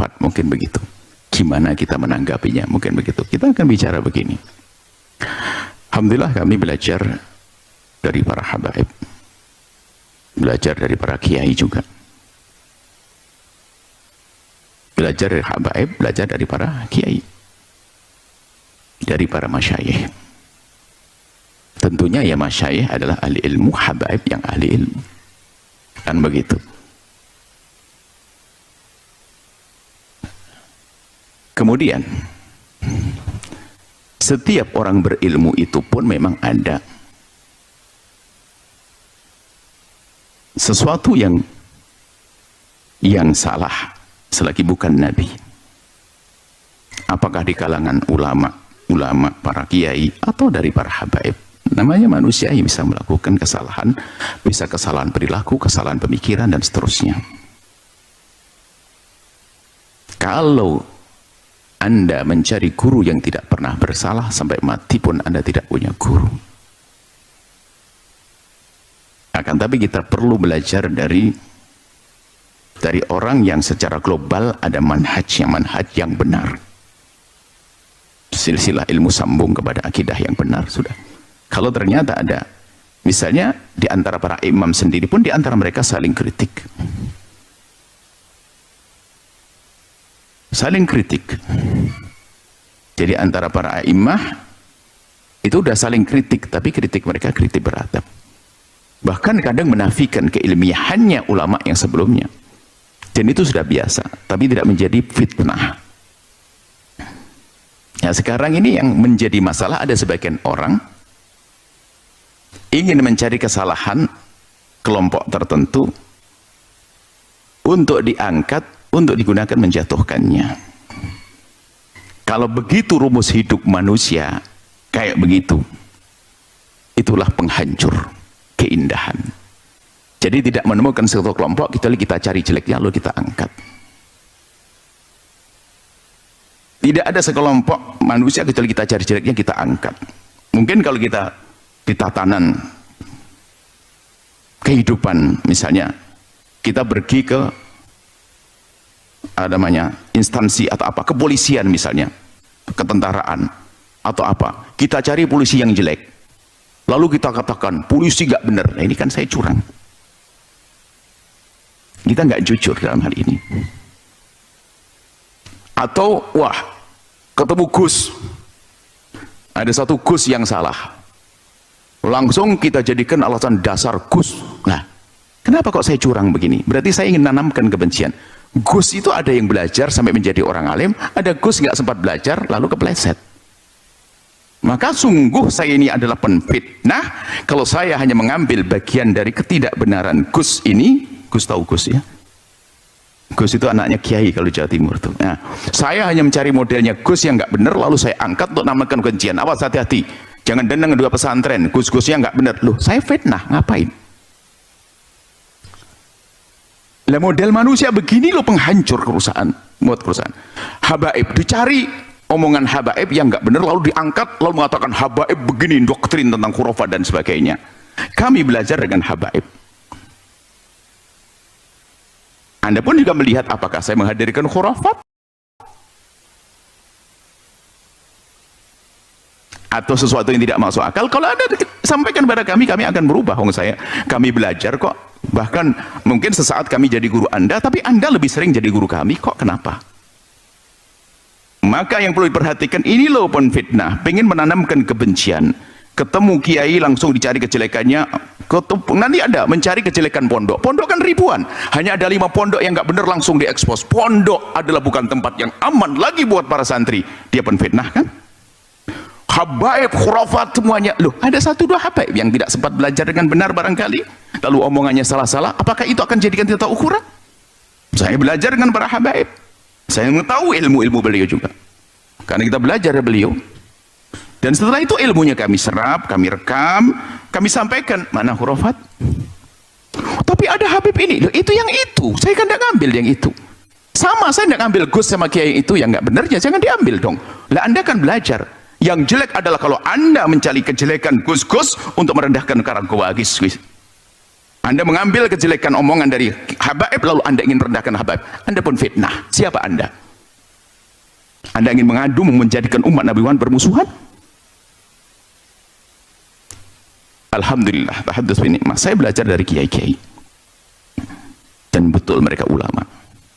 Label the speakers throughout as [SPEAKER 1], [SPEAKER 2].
[SPEAKER 1] khurafat, mungkin begitu. Gimana kita menanggapinya, mungkin begitu. Kita akan bicara begini. Alhamdulillah kami belajar dari para habaib, belajar dari para kiai juga, belajar dari habaib, belajar dari para kiai, dari para masyayikh. Tentunya ya masyayikh adalah ahli ilmu, habaib yang ahli ilmu, kan begitu. Kemudian setiap orang berilmu itu pun memang ada sesuatu yang salah selagi bukan nabi. Apakah di kalangan ulama, para kiai, atau dari para habaib. Namanya manusia yang bisa melakukan kesalahan, bisa kesalahan perilaku, kesalahan pemikiran, dan seterusnya. Kalau Anda mencari guru yang tidak pernah bersalah, sampai mati pun Anda tidak punya guru. Akan tapi kita perlu belajar dari orang yang secara global ada manhaj yang benar. Silsilah ilmu sambung kepada akidah yang benar sudah. Kalau ternyata ada, misalnya di antara para imam sendiri pun di antara mereka saling kritik. Saling kritik. Jadi antara para imam itu udah saling kritik, tapi kritik mereka kritik beradab. Bahkan kadang menafikan keilmiahannya ulama yang sebelumnya. Dan itu sudah biasa, tapi tidak menjadi fitnah. Ya, sekarang ini yang menjadi masalah, ada sebagian orang ingin mencari kesalahan kelompok tertentu untuk diangkat, untuk digunakan menjatuhkannya. Kalau begitu rumus hidup manusia kayak begitu, itulah penghancur keindahan. Jadi tidak menemukan satu kelompok kecuali kita cari jeleknya lalu kita angkat. Tidak ada sekelompok manusia kecuali kita cari jeleknya kita angkat. Mungkin kalau kita di tatanan kehidupan, misalnya kita pergi ke namanya instansi atau apa, kepolisian misalnya, ketentaraan atau apa, kita cari polisi yang jelek, lalu kita katakan polisi gak benar. Nah, ini kan saya curang, kita nggak jujur dalam hal ini. Atau wah, ketemu Gus, ada satu Gus yang salah, langsung kita jadikan alasan dasar Gus. Nah, kenapa kok saya curang begini? Berarti saya ingin menanamkan kebencian. Gus itu ada yang belajar sampai menjadi orang alim, ada Gus nggak sempat belajar lalu kepleset. Maka sungguh saya ini adalah penfitnah kalau saya hanya mengambil bagian dari ketidakbenaran Gus ini. Gus tahu Gus ya? Gus itu anaknya kiai kalau Jawa Timur tuh. Nah, saya hanya mencari modelnya Gus yang nggak benar lalu saya angkat untuk namakan kebencian. Awas, hati-hati, jangan dengan dua pesantren, Gus-Gusnya nggak benar. Loh, saya fitnah, ngapain? Lah model manusia begini loh penghancur kerusakan, buat kerusakan. Habaib, dicari omongan habaib yang nggak benar lalu diangkat lalu mengatakan habaib begini, doktrin tentang khurafat dan sebagainya. Kami belajar dengan habaib. Anda pun juga melihat apakah saya menghadirkan khurafat atau sesuatu yang tidak masuk akal. Kalau ada, sampaikan pada kami akan berubah. Kami belajar kok. Bahkan mungkin sesaat kami jadi guru Anda, tapi Anda lebih sering jadi guru kami kok. Kenapa? Maka yang perlu diperhatikan, ini loh penfitnah, pengen menanamkan kebencian. Ketemu kiai langsung dicari kejelekannya. Nanti ada mencari kejelekan pondok. Pondok kan ribuan, hanya ada 5 pondok yang nggak benar langsung diekspos. Pondok adalah bukan tempat yang aman lagi buat para santri. Dia penfitnah kan? Habaib, khurafat, semuanya. Loh, ada 1-2 habaib yang tidak sempat belajar dengan benar barangkali, lalu omongannya salah-salah. Apakah itu akan jadikan kita ukuran? Saya belajar dengan para habaib, saya mengetahui ilmu-ilmu beliau juga, karena kita belajar dari beliau. Dan setelah itu ilmunya kami serap, kami rekam, kami sampaikan. Mana khurafat? Tapi ada habib ini, loh, itu yang itu. Saya kan tidak ngambil yang itu. Sama, saya tidak ngambil Gus sama kiai itu yang nggak benar, ya jangan diambil dong. Lah Anda kan belajar. Yang jelek adalah kalau Anda mencari kejelekan Gus-Gus untuk merendahkan karang kawagis. Anda mengambil kejelekan omongan dari habaib lalu Anda ingin merendahkan habaib, Anda pun fitnah. Siapa Anda? Anda ingin mengadu menjadikan umat Nabi Muhammad bermusuhan? Alhamdulillah, tahadduts bi nikmah. Saya belajar dari kiai-kiai. Dan betul mereka ulama.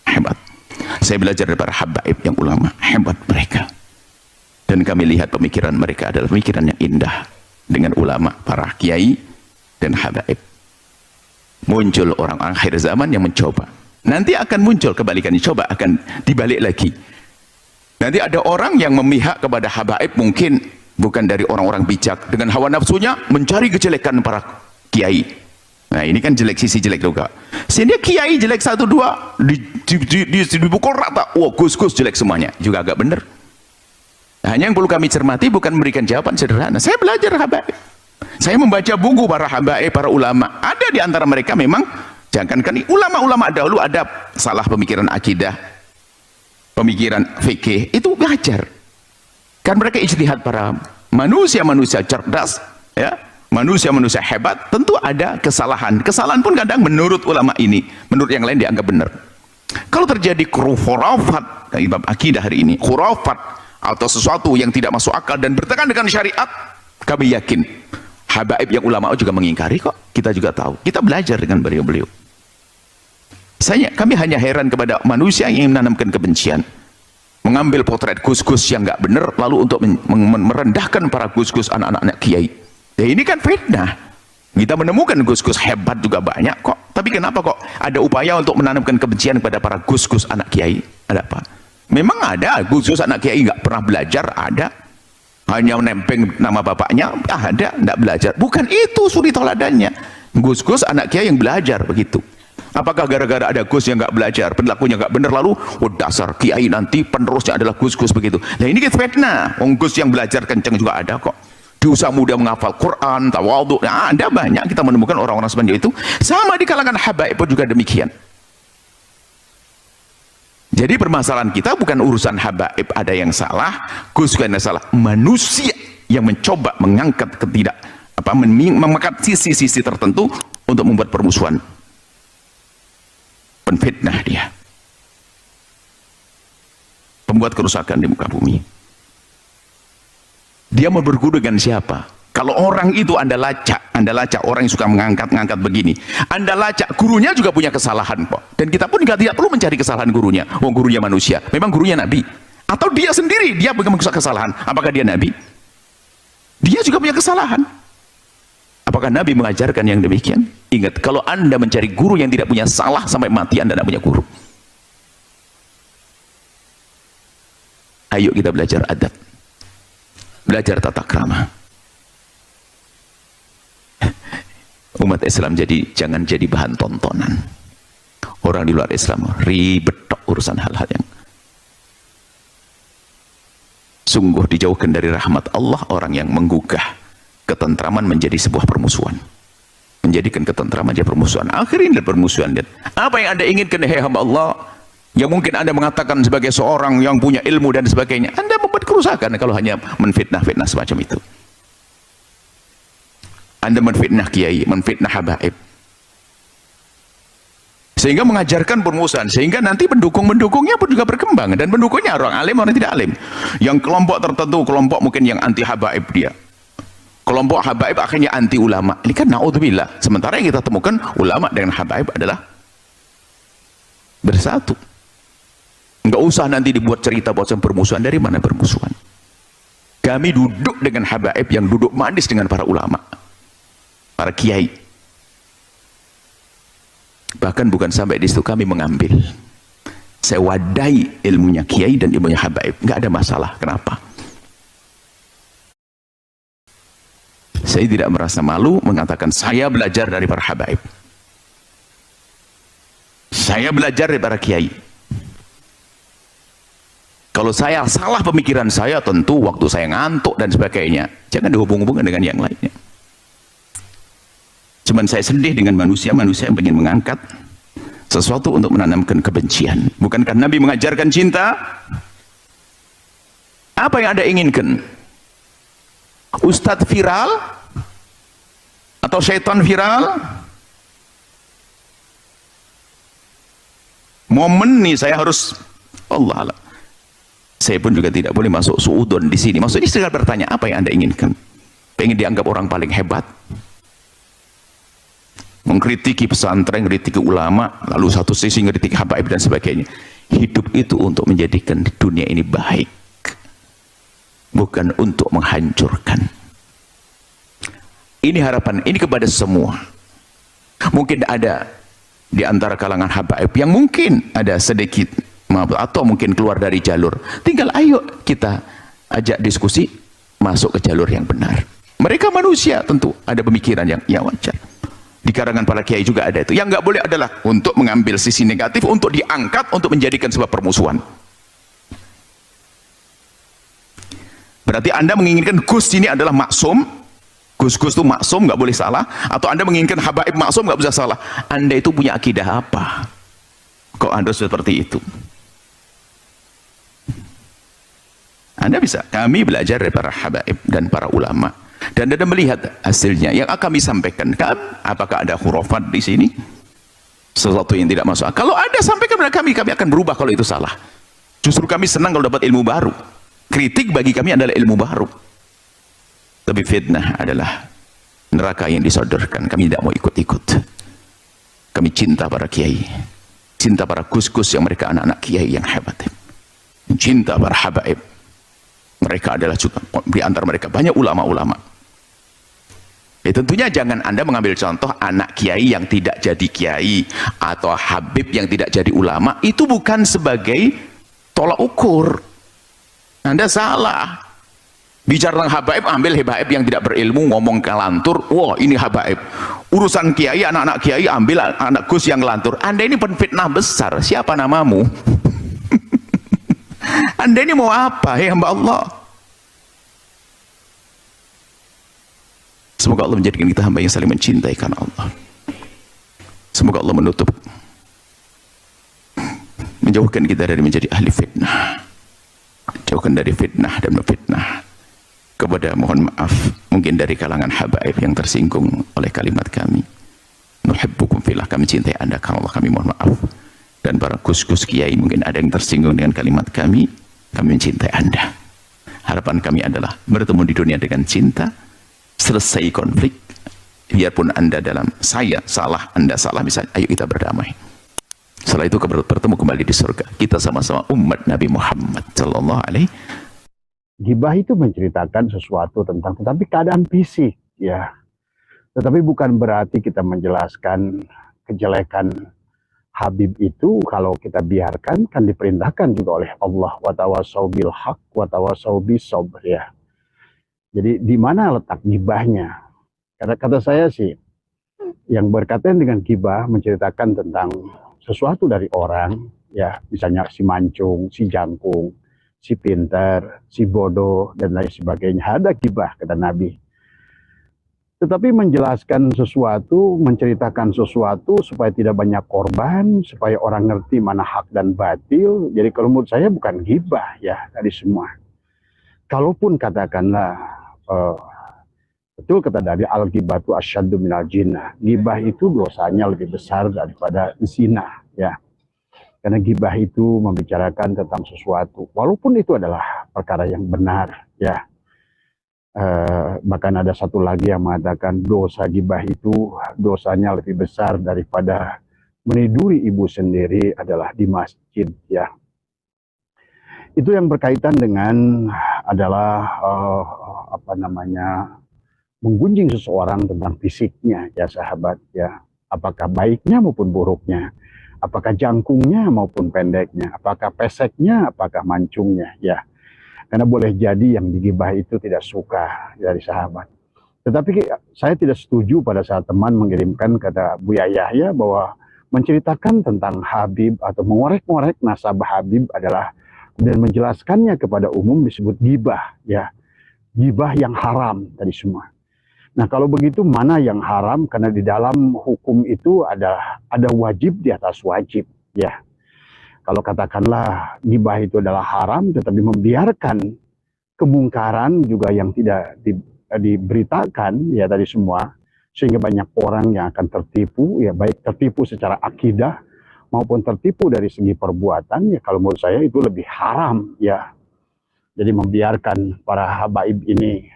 [SPEAKER 1] Hebat. Saya belajar dari para habaib yang ulama. Hebat mereka. Dan kami lihat pemikiran mereka adalah pemikiran yang indah. Dengan ulama, para kiai, dan habaib. Muncul orang akhir zaman yang mencoba. Nanti akan muncul kebalikannya. Coba akan dibalik lagi. Nanti ada orang yang memihak kepada habaib mungkin bukan dari orang-orang bijak. Dengan hawa nafsunya mencari kejelekan para kiai. Nah ini kan jelek, sisi jelek juga. Sehingga kiai jelek satu dua dipukul rata. Wah Gus jelek semuanya. Juga agak benar. Hanya yang perlu kami cermati bukan memberikan jawaban sederhana. Saya belajar habaib. Saya membaca buku para habaib, para ulama. Ada di antara mereka memang, jangankan ulama-ulama dahulu ada salah pemikiran akidah, pemikiran fikih, itu wajar. Kan mereka ijtihad para manusia-manusia cerdas, ya, manusia-manusia hebat, tentu ada kesalahan. Kesalahan pun kadang menurut ulama ini, menurut yang lain dianggap benar. Kalau terjadi khurafat, kayak bab akidah hari ini, khurafat atau sesuatu yang tidak masuk akal dan bertentangan dengan syariat, kami yakin habaib yang ulama juga mengingkari kok. Kita juga tahu. Kita belajar dengan beliau-beliau. Kami hanya heran kepada manusia yang menanamkan kebencian, mengambil potret gus-gus yang nggak benar, lalu untuk merendahkan para gus-gus anak-anak kiai. Ya ini kan fitnah. Kita menemukan gus-gus hebat juga banyak kok. Tapi kenapa kok ada upaya untuk menanamkan kebencian kepada para gus-gus anak kiai? Ada apa? Memang ada gus-gus anak kiai nggak pernah belajar, ada. Hanya menempeng nama bapaknya, ada, nggak belajar. Bukan itu suri toladannya. Gus-gus anak kiai yang belajar begitu. Apakah gara-gara ada gus yang nggak belajar, perilakunya nggak benar, lalu oh dasar kiai nanti penerusnya adalah gus-gus begitu. Nah ini kita fitnah. Gus yang belajar kenceng juga ada kok. Di usia muda menghafal Quran, tawadhu. Nah, ada banyak kita menemukan orang-orang seperti itu. Sama di kalangan habaib pun juga demikian. Jadi permasalahan kita bukan urusan habaib ada yang salah, gus yang salah. Manusia yang mencoba mengangkat mengangkat sisi-sisi tertentu untuk membuat permusuhan. Penfitnah dia. Pembuat kerusakan di muka bumi. Dia mau berguru dengan siapa? Kalau orang itu Anda lacak orang yang suka mengangkat-ngangkat begini. Anda lacak, gurunya juga punya kesalahan kok. Dan kita pun tidak perlu mencari kesalahan gurunya. Oh, gurunya manusia. Memang gurunya Nabi. Atau dia sendiri, dia bukan kesalahan. Apakah dia Nabi? Dia juga punya kesalahan. Apakah Nabi mengajarkan yang demikian? Ingat, kalau Anda mencari guru yang tidak punya salah sampai mati, Anda tidak punya guru. Ayo kita belajar adab. Belajar tata krama. Umat Islam jangan jadi bahan tontonan. Orang di luar Islam ribet urusan hal-hal yang sungguh dijauhkan dari rahmat Allah. Orang yang menggugah ketentraman menjadi sebuah permusuhan, menjadikan ketentraman menjadi permusuhan. Akhirnya permusuhan. Apa yang Anda inginkan, hai hamba Allah, yang mungkin Anda mengatakan sebagai seorang yang punya ilmu dan sebagainya, Anda membuat kerusakan kalau hanya menfitnah-fitnah semacam itu. Anda menfitnah kiai, menfitnah habaib, sehingga mengajarkan permusuhan, sehingga nanti pendukung-pendukungnya pun juga berkembang, dan pendukungnya orang alim, orang tidak alim. Yang kelompok tertentu, kelompok mungkin yang anti habaib dia, kelompok habaib akhirnya anti ulama. Ini kan naudzubillah. Sementara yang kita temukan ulama dengan habaib adalah bersatu. Enggak usah nanti dibuat cerita buat permusuhan. Dari mana permusuhan? Kami duduk dengan habaib yang duduk manis dengan para ulama, para kiai. Bahkan bukan sampai di situ, kami mengambil, saya wadai ilmunya kiai dan ilmunya habaib, nggak ada masalah. Kenapa? Saya tidak merasa malu mengatakan saya belajar dari para habaib, saya belajar dari para kiai. Kalau saya salah pemikiran saya, tentu waktu saya ngantuk dan sebagainya, jangan dihubung-hubungkan dengan yang lainnya. Cuman saya sedih dengan manusia-manusia yang ingin mengangkat sesuatu untuk menanamkan kebencian. Bukankah Nabi mengajarkan cinta? Apa yang Anda inginkan? Ustadz viral? Atau syaitan viral? Momen nih saya harus, Allah Allah. Saya pun juga tidak boleh masuk suudon di sini. Maksudnya segala bertanya, apa yang Anda inginkan? Pengen dianggap orang paling hebat? Mengkritiki pesantren, mengkritiki ulama, lalu satu sisi mengkritiki habaib dan sebagainya. Hidup itu untuk menjadikan dunia ini baik, bukan untuk menghancurkan. Ini harapan, ini kepada semua. Mungkin ada di antara kalangan habaib yang mungkin ada sedikit maaf, atau mungkin keluar dari jalur, tinggal ayo kita ajak diskusi masuk ke jalur yang benar. Mereka manusia, tentu ada pemikiran yang wajar. Di karangan para kiai juga ada itu. Yang nggak boleh adalah untuk mengambil sisi negatif, untuk diangkat, untuk menjadikan sebuah permusuhan. Berarti Anda menginginkan Gus ini adalah maksum, Gus-Gus itu maksum, nggak boleh salah, atau Anda menginginkan habaib maksum, nggak bisa salah. Anda itu punya akidah apa? Kok Anda seperti itu? Anda bisa, kami belajar dari para habaib dan para ulama, dan Anda melihat hasilnya yang akan kami sampaikan. Apakah ada khurafat di sini? Sesuatu yang tidak masuk akal. Kalau ada, sampaikan kepada kami akan berubah kalau itu salah. Justru kami senang kalau dapat ilmu baru. Kritik bagi kami adalah ilmu baru. Tapi fitnah adalah neraka yang disodorkan. Kami tidak mau ikut-ikut. Kami cinta para kiai, cinta para gus-gus yang mereka anak-anak kiai yang hebat, cinta para habaib. Mereka adalah juga di antara mereka banyak ulama-ulama. Tentunya jangan Anda mengambil contoh anak kiai yang tidak jadi kiai atau habib yang tidak jadi ulama. Itu bukan sebagai tolak ukur. Anda salah. Bicara tentang habaib, ambil habaib yang tidak berilmu, ngomong kelantur, wah ini habaib. Urusan kiai, anak-anak kiai, ambil anak gus yang kelantur. Anda ini penfitnah besar. Siapa namamu? Anda ini mau apa ya hamba Allah? Semoga Allah menjadikan kita hamba yang saling mencintai karena Allah. Semoga Allah menjauhkan kita dari menjadi ahli fitnah, jauhkan dari fitnah dan memfitnah. Kepada mohon maaf mungkin dari kalangan habaib yang tersinggung oleh kalimat kami, nuhibbukum fillah, kami cintai Anda karena Allah, kami mohon maaf. Dan para gus-gus kiai mungkin ada yang tersinggung dengan kalimat kami mencintai Anda. Harapan kami adalah bertemu di dunia dengan cinta, selesai konflik, biarpun Anda dalam saya salah, Anda salah, misalnya, ayo kita berdamai. Setelah itu bertemu kembali di surga. Kita sama-sama umat Nabi Muhammad sallallahu alaihi.
[SPEAKER 2] Gibah itu menceritakan sesuatu tetapi keadaan fisik, ya. Tetapi bukan berarti kita menjelaskan kejelekan Habib itu kalau kita biarkan, kan diperintahkan juga oleh Allah, wa tawassaw bil haq wa tawassaw bis sabr, ya. Jadi di mana letak gibahnya? Kata saya sih, yang berkaitan dengan gibah menceritakan tentang sesuatu dari orang, ya, misalnya si mancung, si jangkung, si pintar, si bodoh, dan lain sebagainya. Ada gibah, kata Nabi. Tetapi menjelaskan sesuatu, menceritakan sesuatu supaya tidak banyak korban, supaya orang ngerti mana hak dan batil. Jadi kalau menurut saya bukan gibah, ya, tadi semua. Kalaupun katakanlah, betul kata dari al-ghibatu asyaddu minal jinnah. Gibah itu dosanya lebih besar daripada zina, ya. Karena gibah itu membicarakan tentang sesuatu, walaupun itu adalah perkara yang benar, ya. Bahkan ada satu lagi yang mengatakan dosa gibah itu dosanya lebih besar daripada meniduri ibu sendiri adalah di masjid, ya. Itu yang berkaitan dengan adalah menggunjing seseorang tentang fisiknya, ya sahabat, ya. Apakah baiknya maupun buruknya, apakah jangkungnya maupun pendeknya, apakah peseknya, apakah mancungnya, ya. Karena boleh jadi yang digibah itu tidak suka dari sahabat. Tetapi saya tidak setuju pada saat teman mengirimkan kata Buya Yahya bahwa menceritakan tentang Habib atau mengorek-ngorek nasabah Habib adalah dan menjelaskannya kepada umum disebut gibah, ya. Gibah yang haram tadi semua. Nah, kalau begitu mana yang haram? Karena di dalam hukum itu ada wajib di atas wajib, ya. Kalau katakanlah gibah itu adalah haram, tetapi membiarkan kemungkaran juga yang tidak diberitakan, ya tadi semua, sehingga banyak orang yang akan tertipu, ya baik tertipu secara akidah maupun tertipu dari segi perbuatan, ya kalau menurut saya itu lebih haram ya. Jadi membiarkan para habaib ini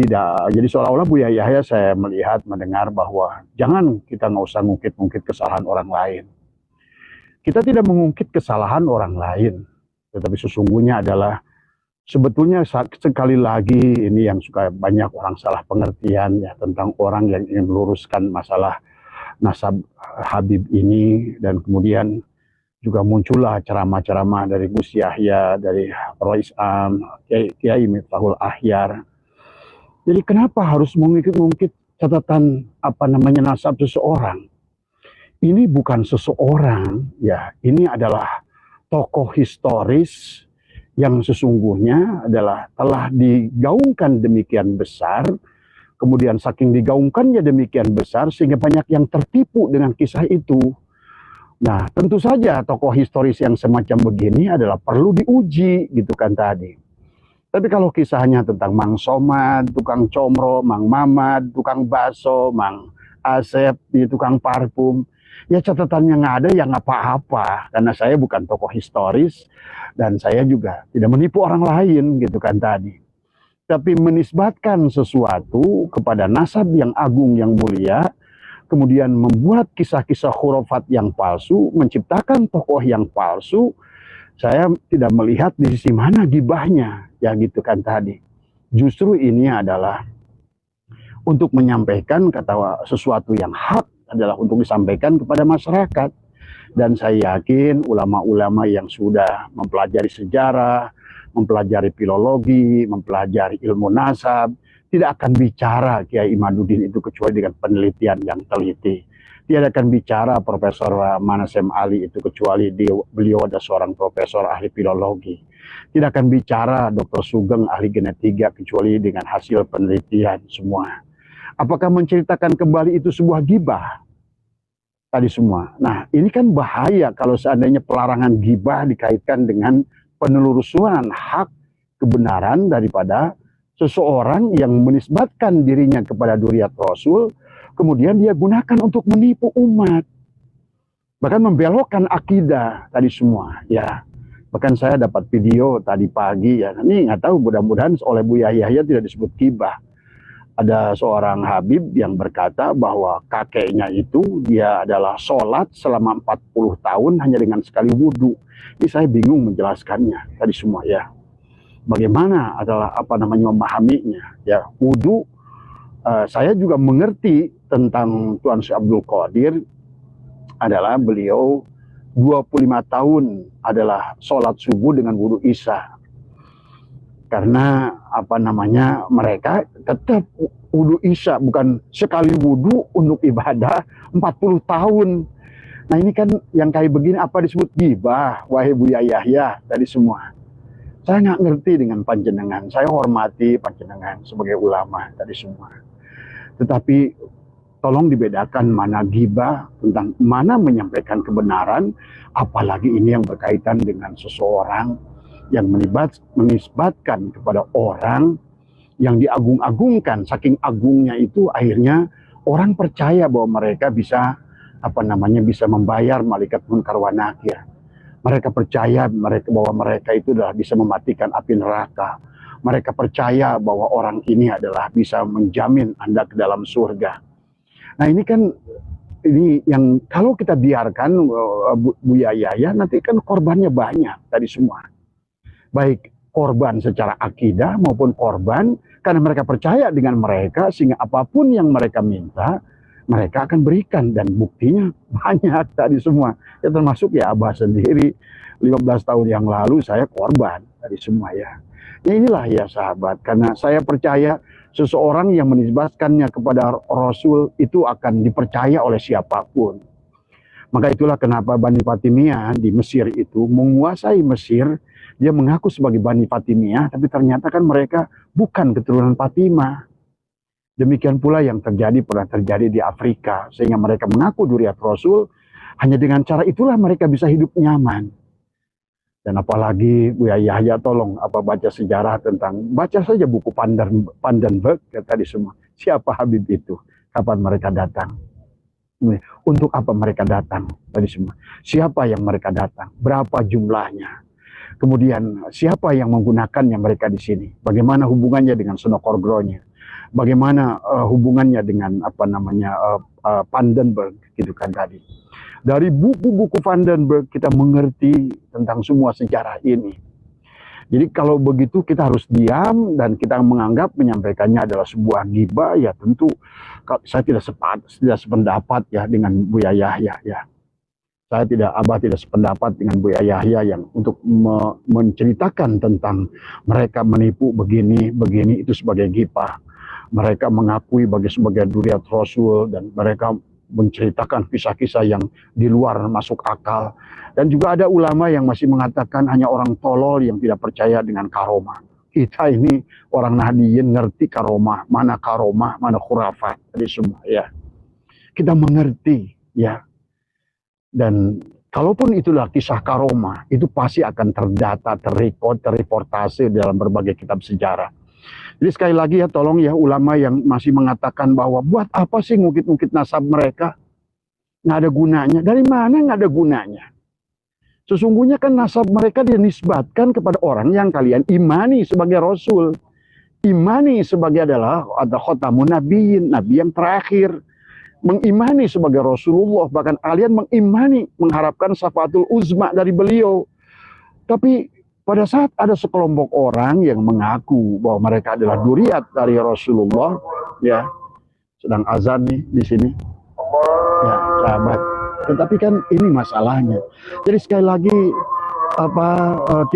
[SPEAKER 2] tidak, jadi seolah-olah Buya Yahya saya melihat, mendengar bahwa jangan kita nggak usah ngungkit-ngungkit kesalahan orang lain. Kita tidak mengungkit kesalahan orang lain, tetapi sesungguhnya adalah sebetulnya sekali lagi ini yang suka banyak orang salah pengertian ya tentang orang yang ingin meluruskan masalah nasab Habib ini, dan kemudian juga muncullah ceramah-ceramah dari Gus Yahya, dari Rois Am, Kiai Miftahul Ahyar. Jadi kenapa harus mengungkit-ungkit catatan nasab seseorang? Ini bukan seseorang ya, ini adalah tokoh historis yang sesungguhnya adalah telah digaungkan demikian besar, kemudian saking digaungkannya demikian besar sehingga banyak yang tertipu dengan kisah itu. Nah, tentu saja tokoh historis yang semacam begini adalah perlu diuji gitu kan tadi. Tapi kalau kisahnya tentang Mang Somad, tukang comro, Mang Mamad, tukang baso, Mang Asep, tukang parfum, ya catatannya nggak ada yang apa-apa. Karena saya bukan tokoh historis dan saya juga tidak menipu orang lain gitu kan tadi. Tapi menisbatkan sesuatu kepada nasab yang agung, yang mulia, kemudian membuat kisah-kisah khurafat yang palsu, menciptakan tokoh yang palsu, saya tidak melihat di sisi mana gibahnya, ya gitu kan tadi. Justru ini adalah untuk menyampaikan kata sesuatu yang hak, adalah untuk disampaikan kepada masyarakat. Dan saya yakin ulama-ulama yang sudah mempelajari sejarah, mempelajari filologi, mempelajari ilmu nasab, tidak akan bicara Kiai Imaduddin itu kecuali dengan penelitian yang teliti. Tidak akan bicara Profesor Manasem Ali itu kecuali beliau ada seorang profesor ahli filologi. Tidak akan bicara Dr. Sugeng ahli genetika kecuali dengan hasil penelitian semua. Apakah menceritakan kembali itu sebuah gibah? Tadi semua. Nah, ini kan bahaya kalau seandainya pelarangan gibah dikaitkan dengan penelusuran hak kebenaran daripada seseorang yang menisbatkan dirinya kepada Dzurriyyat Rasul, kemudian dia gunakan untuk menipu umat, bahkan membelokkan akidah tadi semua ya. Bahkan saya dapat video tadi pagi ya, ini nggak tahu, mudah-mudahan oleh Buya Yahya tidak disebut gibah. Ada seorang Habib yang berkata bahwa kakeknya itu dia adalah sholat selama 40 tahun hanya dengan sekali wudhu. Ini saya bingung menjelaskannya tadi semua ya. Bagaimana adalah memahaminya ya. Wudhu, saya juga mengerti tentang Tuan Syekh Abdul Qadir, adalah beliau 25 tahun adalah sholat subuh dengan wudhu isya. Karena mereka tetap wudhu isya, bukan sekali wudhu untuk ibadah 40 tahun. Nah ini kan yang kayak begini apa disebut gibah, wahai Buya Yahya tadi semua. Saya nggak ngerti dengan panjenengan, saya hormati panjenengan sebagai ulama tadi semua. Tetapi tolong dibedakan mana gibah, tentang mana menyampaikan kebenaran, apalagi ini yang berkaitan dengan seseorang yang menisbatkan kepada orang yang diagung-agungkan. Saking agungnya itu akhirnya orang percaya bahwa mereka bisa bisa membayar malaikat munkar wa nakir. Mereka percaya bahwa mereka itu adalah bisa mematikan api neraka. Mereka percaya bahwa orang ini adalah bisa menjamin Anda ke dalam surga. Nah ini kan, ini yang kalau kita biarkan Buya Yahya, nanti kan korbannya banyak tadi semua. Baik korban secara akidah maupun korban karena mereka percaya dengan mereka, sehingga apapun yang mereka minta mereka akan berikan, dan buktinya banyak tadi semua ya, termasuk ya Abah sendiri 15 tahun yang lalu saya korban tadi semua ya. Ya inilah ya sahabat, karena saya percaya seseorang yang menisbatkannya kepada Rasul itu akan dipercaya oleh siapapun. Maka itulah kenapa Bani Fatimiyah di Mesir itu menguasai Mesir. Dia mengaku sebagai Bani Fatimiyah, tapi ternyata kan mereka bukan keturunan Fatimah. Demikian pula yang pernah terjadi di Afrika, sehingga mereka mengaku Dzurriyyat Rasul. Hanya dengan cara itulah mereka bisa hidup nyaman. Dan apalagi Buya Yahya, tolong baca sejarah baca saja buku Pandenberg ya, tadi semua. Siapa Habib itu? Kapan mereka datang? Untuk apa mereka datang tadi semua? Siapa yang mereka datang? Berapa jumlahnya? Kemudian siapa yang menggunakannya mereka di sini? Bagaimana hubungannya dengan Sonokorgronya? Bagaimana hubungannya dengan Vandenberg gitu kan tadi. Dari buku-buku Vandenberg kita mengerti tentang semua sejarah ini. Jadi kalau begitu kita harus diam dan kita menganggap menyampaikannya adalah sebuah ghibah, ya tentu saya tidak sependapat ya dengan Buya Yahya ya. Abah tidak sependapat dengan Buya Yahya yang untuk menceritakan tentang mereka menipu begini itu sebagai ghibah. Mereka mengakui sebagai Duriat Rasul dan mereka menceritakan kisah-kisah yang di luar masuk akal. Dan juga ada ulama yang masih mengatakan hanya orang tolol yang tidak percaya dengan karomah. Kita ini orang Nahdiyin ngerti karomah, mana khurafat, tadi semua ya. Kita mengerti ya. Dan kalaupun itulah kisah karomah, itu pasti akan terdata, terreportase dalam berbagai kitab sejarah. Jadi sekali lagi ya, tolong ya ulama yang masih mengatakan bahwa buat apa sih ngukit-ngukit nasab mereka? Nggak ada gunanya. Dari mana nggak ada gunanya? Sesungguhnya kan nasab mereka dinisbatkan kepada orang yang kalian imani sebagai Rasul. Imani sebagai adalah khotamun nabiyyin, nabi yang terakhir. Mengimani sebagai Rasulullah, bahkan kalian mengimani, mengharapkan syafaatul uzma dari beliau. Tapi pada saat ada sekelompok orang yang mengaku bahwa mereka adalah duriat dari Rasulullah, ya, sedang azan nih di sini, ya sahabat. Tetapi kan ini masalahnya. Jadi sekali lagi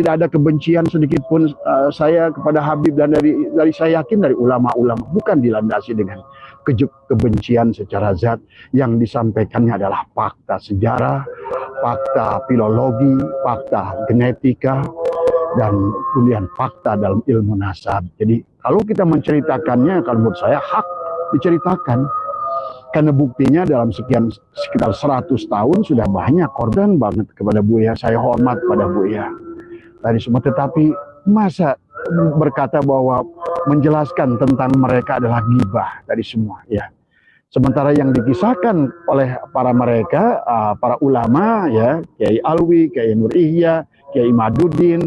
[SPEAKER 2] tidak ada kebencian sedikit pun saya kepada Habib, dan dari saya yakin dari ulama-ulama bukan dilandasi dengan kebencian secara zat. Yang disampaikannya adalah fakta sejarah, fakta filologi, fakta genetika, dan kemudian fakta dalam ilmu nasab. Jadi kalau kita menceritakannya, kalau menurut saya hak diceritakan. Karena buktinya dalam sekitar 100 tahun sudah banyak korban banget kepada Buya. Saya hormat pada Buya tadi semua. Tetapi masa berkata bahwa menjelaskan tentang mereka adalah ghibah tadi semua ya. Sementara yang dikisahkan oleh para ulama ya, Kiai Alwi, Kiai Nur Ihya, Kiai Maduddin,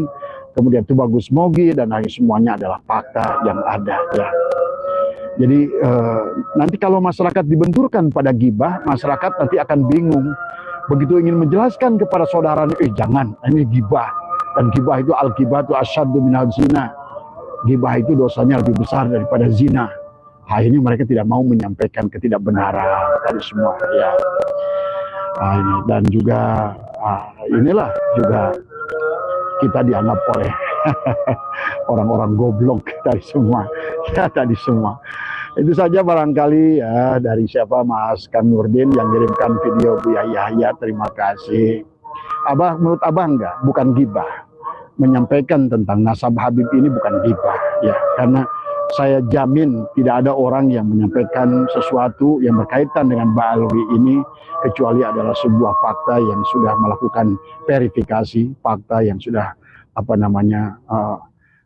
[SPEAKER 2] kemudian Tubagus Mogi dan lain semuanya adalah fakta yang ada ya. Jadi nanti kalau masyarakat dibenturkan pada ghibah, masyarakat nanti akan bingung. Begitu ingin menjelaskan kepada saudaranya, jangan, ini ghibah. Dan ghibah itu al-ghibah itu asyaddu minal zina. Ghibah itu dosanya lebih besar daripada zina. Akhirnya mereka tidak mau menyampaikan ketidakbenaran tadi semua ya. Dan juga inilah juga kita dianggap oleh orang-orang goblok tadi semua ya, tadi semua. Itu saja barangkali ya, dari siapa Mas Kanurdin yang kirimkan video Buya Yahya, terima kasih. Menurut Abah enggak, bukan ghibah. Menyampaikan tentang nasab Habib ini bukan ghibah ya, karena saya jamin tidak ada orang yang menyampaikan sesuatu yang berkaitan dengan Ba'alwi ini kecuali adalah sebuah fakta yang sudah melakukan verifikasi, fakta yang sudah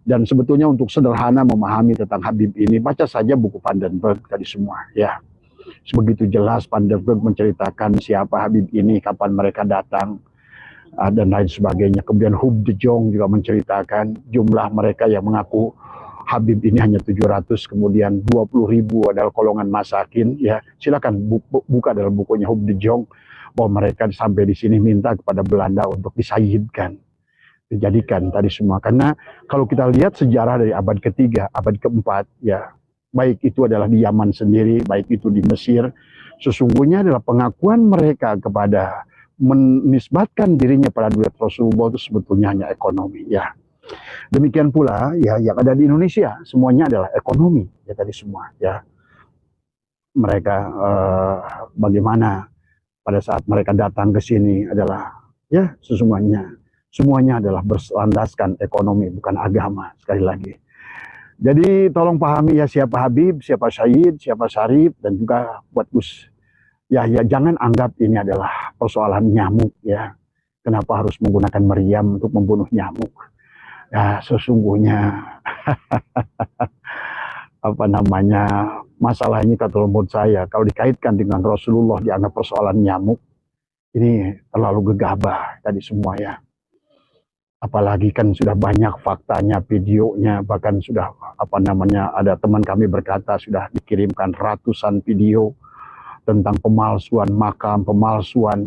[SPEAKER 2] dan sebetulnya untuk sederhana memahami tentang Habib ini, baca saja buku Vandenberg tadi semua ya. Sebegitu jelas Vandenberg menceritakan siapa Habib ini, kapan mereka datang dan lain sebagainya. Kemudian Hub de Jong juga menceritakan jumlah mereka yang mengaku Habib ini hanya 700, kemudian 20.000 adalah golongan masakin ya. Silakan buka dalam bukunya Hub de Jong bahwa mereka sampai di sini minta kepada Belanda untuk disayidkan, dijadikan tadi semua. Karena kalau kita lihat sejarah dari abad ketiga, abad keempat ya, baik itu adalah di Yaman sendiri, baik itu di Mesir, sesungguhnya adalah pengakuan mereka kepada menisbatkan dirinya pada Duriat Rasulullah itu sebetulnya hanya ekonomi ya. Demikian pula ya yang ada di Indonesia, semuanya adalah ekonomi ya tadi semua ya. Mereka bagaimana pada saat mereka datang ke sini adalah ya sesungguhnya semuanya adalah berlandaskan ekonomi, bukan agama, sekali lagi. Jadi tolong pahami ya siapa Habib, siapa Syahid, siapa Syarif, dan juga buat Gus. Ya jangan anggap ini adalah persoalan nyamuk ya. Kenapa harus menggunakan meriam untuk membunuh nyamuk? Ya sesungguhnya masalah ini kata menurut saya kalau dikaitkan dengan Rasulullah dianggap persoalan nyamuk, ini terlalu gegabah tadi semua ya. Apalagi kan sudah banyak faktanya, videonya, bahkan sudah ada teman kami berkata sudah dikirimkan ratusan video tentang pemalsuan makam, pemalsuan.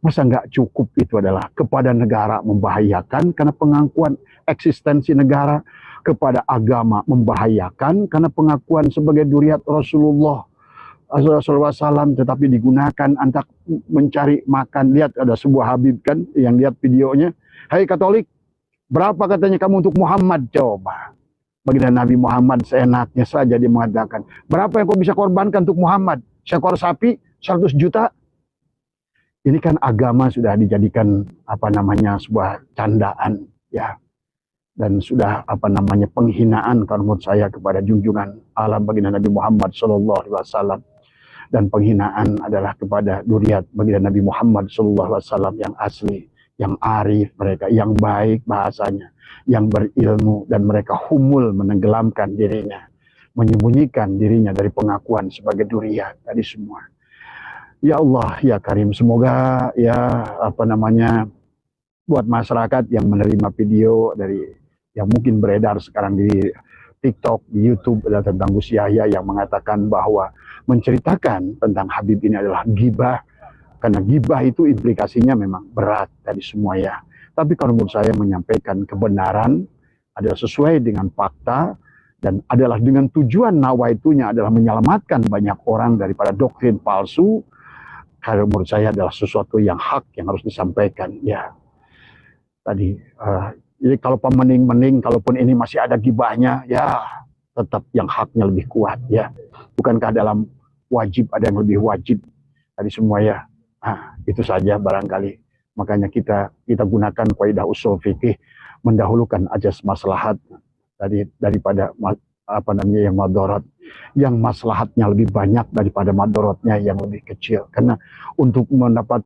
[SPEAKER 2] Masa nggak cukup itu adalah kepada negara membahayakan karena pengakuan eksistensi negara, kepada agama membahayakan karena pengakuan sebagai duriat Rasulullah SAW, tetapi digunakan untuk mencari makan. Lihat ada sebuah Habib kan yang lihat videonya, hai Katolik, berapa katanya kamu untuk Muhammad? Coba baginda Nabi Muhammad seenaknya saja dia mengatakan, berapa yang kau bisa korbankan untuk Muhammad? Seekor sapi 100 juta. Ini kan agama sudah dijadikan sebuah candaan ya, dan sudah penghinaan kalau menurut saya kepada junjungan alam baginda Nabi Muhammad SAW. Dan penghinaan adalah kepada duriat baginda Nabi Muhammad SAW yang asli, yang arif mereka, yang baik bahasanya, yang berilmu, dan mereka humul menenggelamkan dirinya, menyembunyikan dirinya dari pengakuan sebagai duriat tadi semua. Ya Allah, ya Karim, semoga ya buat masyarakat yang menerima video dari yang mungkin beredar sekarang di TikTok, di YouTube adalah tentang Gus Yahya yang mengatakan bahwa menceritakan tentang Habib ini adalah gibah, karena gibah itu implikasinya memang berat tadi semua ya. Tapi kalau menurut saya menyampaikan kebenaran adalah sesuai dengan fakta dan adalah dengan tujuan nawaitunya adalah menyelamatkan banyak orang daripada doktrin palsu, kalau menurut saya adalah sesuatu yang hak yang harus disampaikan ya. Tadi jadi kalau pemening-mening, kalaupun ini masih ada gibahnya, ya tetap yang haknya lebih kuat ya. Bukankah dalam wajib ada yang lebih wajib tadi semua ya. Itu saja barangkali. Makanya kita gunakan kaidah usul fikih, mendahulukan ajas maslahat daripada yang madarat. Yang maslahatnya lebih banyak daripada madaratnya yang lebih kecil. Karena untuk mendapat